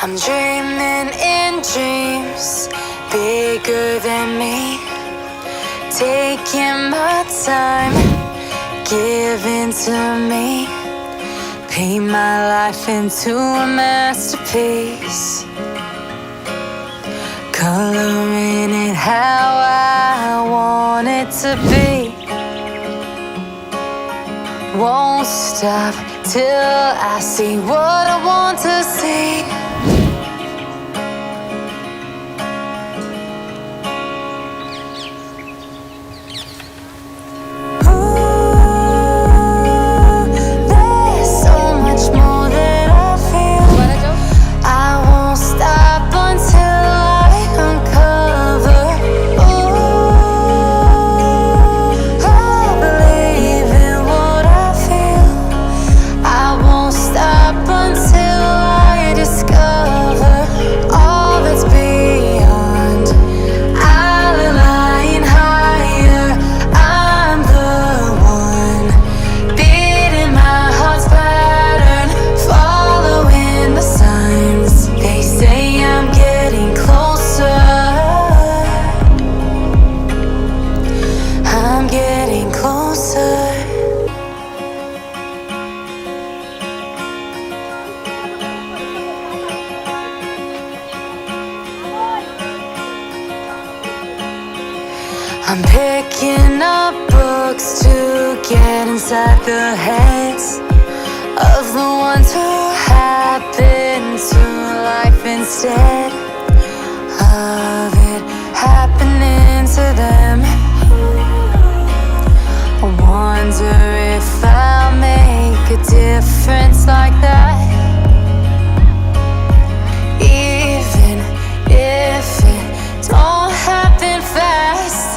I'm dreaming in dreams bigger than me, taking my time, giving to me, paint my life into a masterpiece, coloring it how I want it to be. Won't stop till I see what I want to see. I'm picking up books to get inside the heads of the ones who happen to life instead of it happening to them. I wonder if I'll make a difference like that, even if it don't happen fast.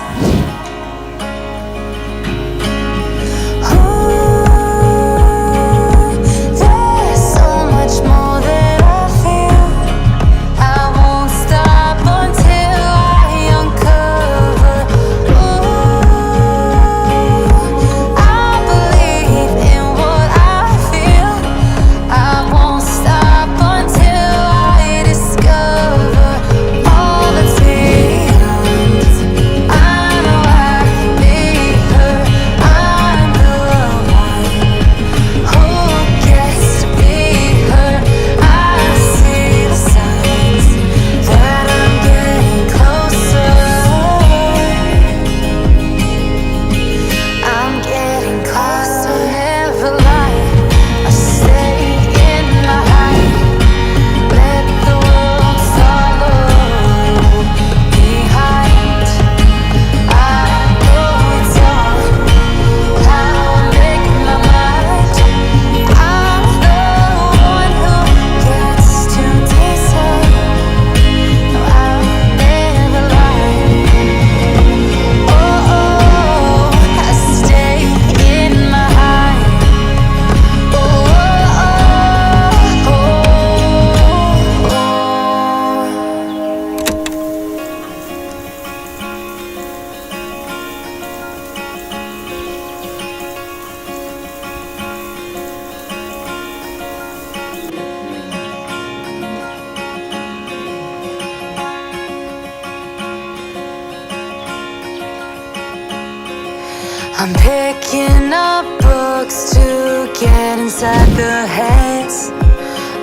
I'm picking up books to get inside the heads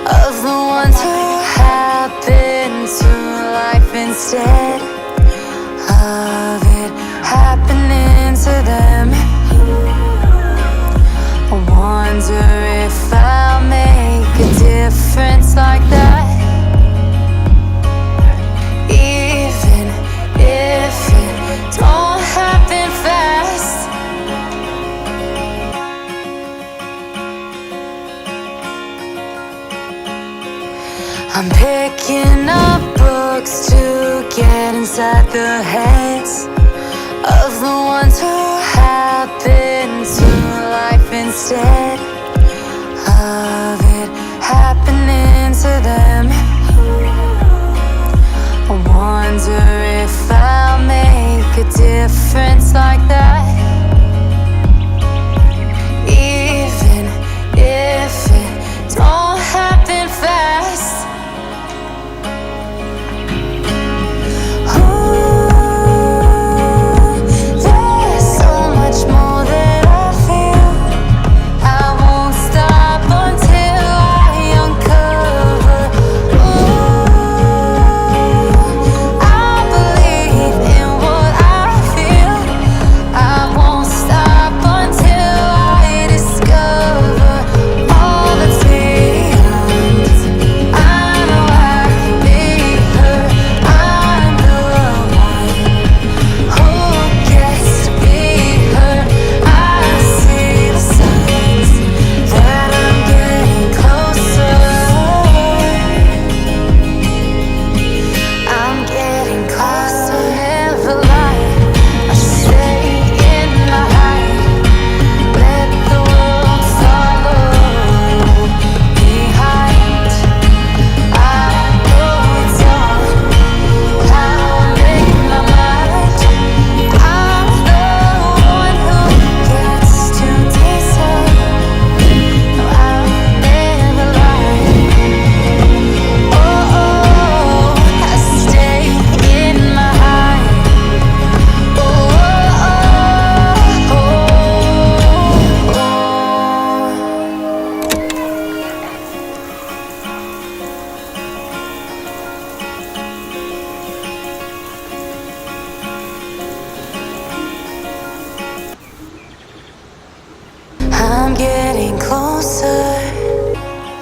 of the ones who happen to life instead of it happening to them. I wonder if I'll make a difference like that, even if it don't happen fast. I'm picking up books to get inside the heads of the ones who happen to life instead of it happening to them.